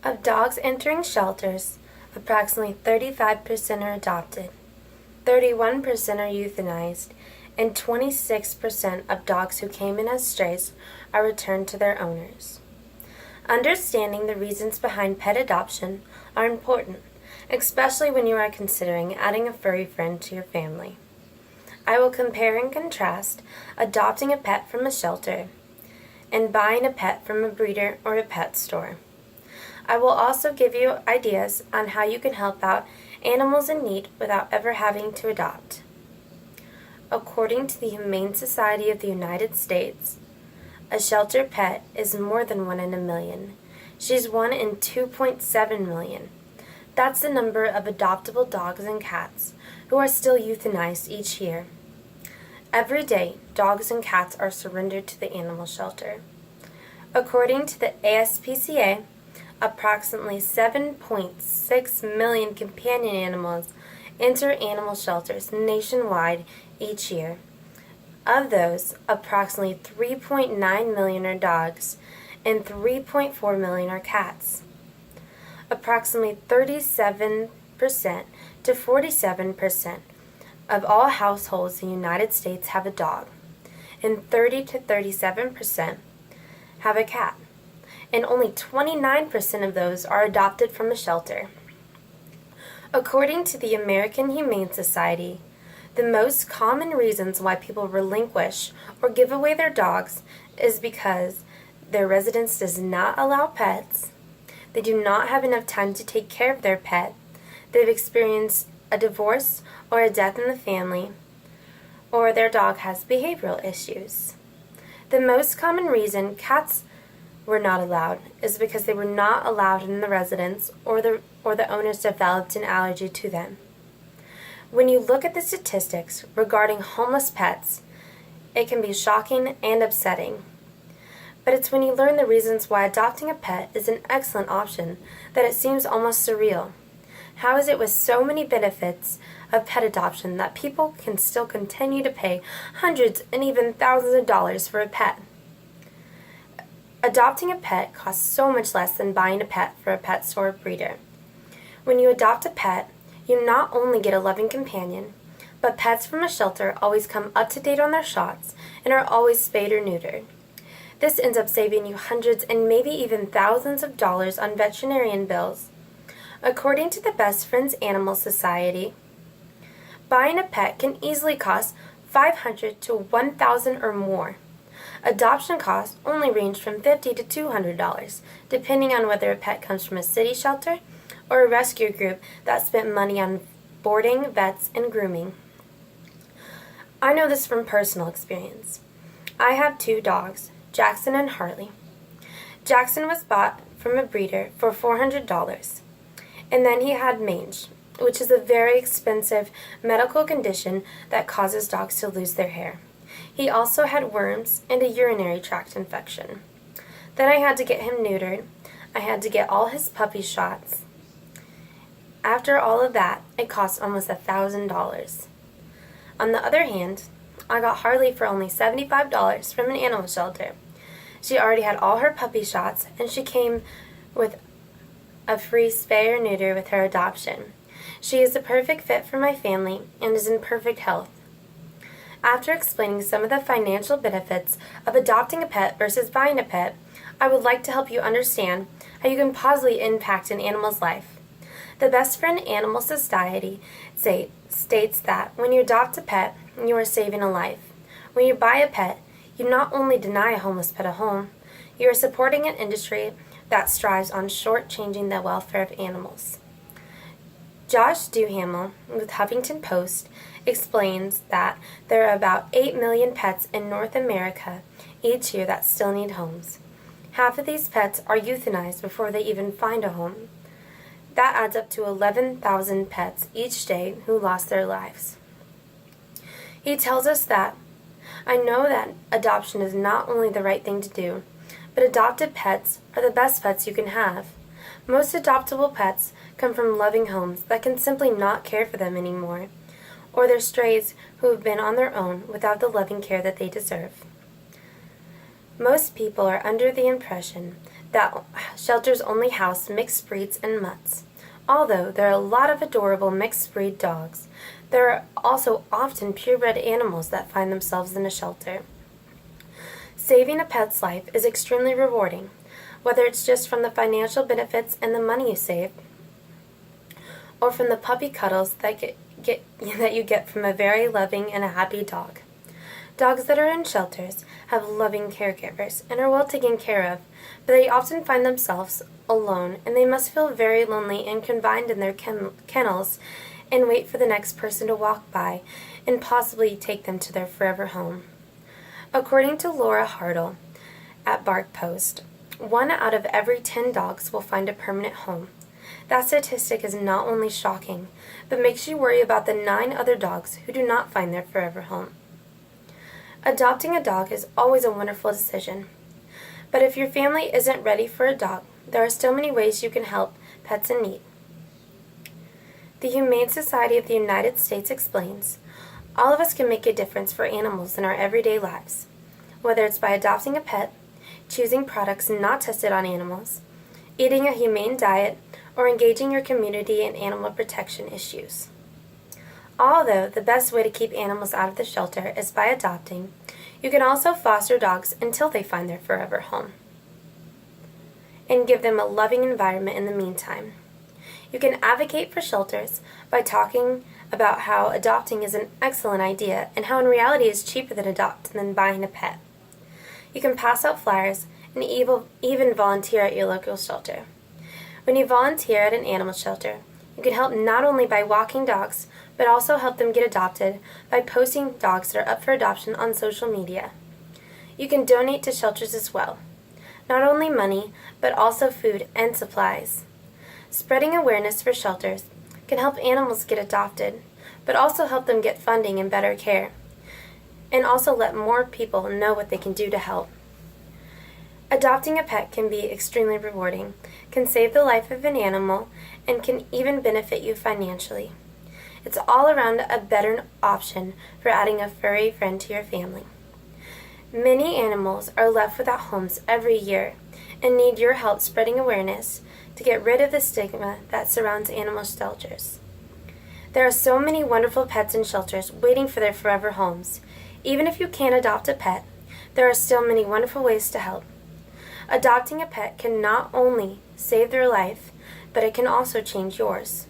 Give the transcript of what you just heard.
Of dogs entering shelters, approximately 35% are adopted, 31% are euthanized, and 26% of dogs who came in as strays are returned to their owners. Understanding the reasons behind pet adoption are important, especially when you are considering adding a furry friend to your family. I will compare and contrast adopting a pet from a shelter and buying a pet from a breeder or a pet store. I will also give you ideas on how you can help out animals in need without ever having to adopt. According to the Humane Society of the United States, a shelter pet is more than 1 in a million. She's 1 in 2.7 million. That's the number of adoptable dogs and cats who are still euthanized each year. Every day, dogs and cats are surrendered to the animal shelter. According to the ASPCA, approximately 7.6 million companion animals enter animal shelters nationwide each year. Of those, approximately 3.9 million are dogs and 3.4 million are cats. Approximately 37% to 47% of all households in the United States have a dog, and 30 to 37% have a cat, and only 29% of those are adopted from a shelter. According to the American Humane Society, the most common reasons why people relinquish or give away their dogs is because their residence does not allow pets, they do not have enough time to take care of their pet, they've experienced a divorce or a death in the family, or their dog has behavioral issues. The most common reason cats were not allowed is because they were not allowed in the residence or the owners developed an allergy to them. When you look at the statistics regarding homeless pets, it can be shocking and upsetting. But it's when you learn the reasons why adopting a pet is an excellent option that it seems almost surreal. How is it with so many benefits of pet adoption that people can still continue to pay hundreds and even thousands of dollars for a pet? Adopting a pet costs so much less than buying a pet for a pet store or breeder. When you adopt a pet, you not only get a loving companion, but pets from a shelter always come up to date on their shots and are always spayed or neutered. This ends up saving you hundreds and maybe even thousands of dollars on veterinarian bills. According to the Best Friends Animal Society, buying a pet can easily cost $500 to $1,000 or more. Adoption costs only range from $50 to $200, depending on whether a pet comes from a city shelter or a rescue group that spent money on boarding, vets, and grooming. I know this from personal experience. I have 2 dogs, Jackson and Harley. Jackson was bought from a breeder for $400, and then he had mange, which is a very expensive medical condition that causes dogs to lose their hair. He also had worms and a urinary tract infection. Then I had to get him neutered. I had to get all his puppy shots. After all of that, it cost almost $1,000. On the other hand, I got Harley for only $75 from an animal shelter. She already had all her puppy shots, and she came with a free spay or neuter with her adoption. She is the perfect fit for my family and is in perfect health. After explaining some of the financial benefits of adopting a pet versus buying a pet, I would like to help you understand how you can positively impact an animal's life. The Best Friend Animal Society states that when you adopt a pet, you are saving a life. When you buy a pet, you not only deny a homeless pet a home, you are supporting an industry that strives on shortchanging the welfare of animals. Josh Duhamel with Huffington Post explains that there are about 8 million pets in North America each year that still need homes. Half of these pets are euthanized before they even find a home. That adds up to 11,000 pets each day who lost their lives. He tells us that, I know that adoption is not only the right thing to do, but adopted pets are the best pets you can have. Most adoptable pets come from loving homes that can simply not care for them anymore, or they're strays who have been on their own without the loving care that they deserve. Most people are under the impression that shelters only house mixed breeds and mutts. Although there are a lot of adorable mixed breed dogs, there are also often purebred animals that find themselves in a shelter. Saving a pet's life is extremely rewarding, whether it's just from the financial benefits and the money you save, or from the puppy cuddles that you get from a very loving and a happy dog. Dogs that are in shelters have loving caregivers and are well taken care of, but they often find themselves alone, and they must feel very lonely and confined in their kennels and wait for the next person to walk by and possibly take them to their forever home. According to Laura Hartle at Bark Post, 1 out of every 10 dogs will find a permanent home. That statistic is not only shocking, but makes you worry about the 9 other dogs who do not find their forever home. Adopting a dog is always a wonderful decision. But if your family isn't ready for a dog, there are still many ways you can help pets in need. The Humane Society of the United States explains, all of us can make a difference for animals in our everyday lives, whether it's by adopting a pet, choosing products not tested on animals, eating a humane diet, or engaging your community in animal protection issues. Although the best way to keep animals out of the shelter is by adopting, you can also foster dogs until they find their forever home and give them a loving environment in the meantime. You can advocate for shelters by talking about how adopting is an excellent idea and how in reality it's cheaper than buying a pet. You can pass out flyers and even volunteer at your local shelter. When you volunteer at an animal shelter, you can help not only by walking dogs, but also help them get adopted by posting dogs that are up for adoption on social media. You can donate to shelters as well. Not only money, but also food and supplies. Spreading awareness for shelters can help animals get adopted, but also help them get funding and better care, and also let more people know what they can do to help. Adopting a pet can be extremely rewarding, can save the life of an animal, and can even benefit you financially. It's all around a better option for adding a furry friend to your family. Many animals are left without homes every year and need your help spreading awareness to get rid of the stigma that surrounds animal shelters. There are so many wonderful pets in shelters waiting for their forever homes. Even if you can't adopt a pet, there are still many wonderful ways to help. Adopting a pet can not only save their life, but it can also change yours.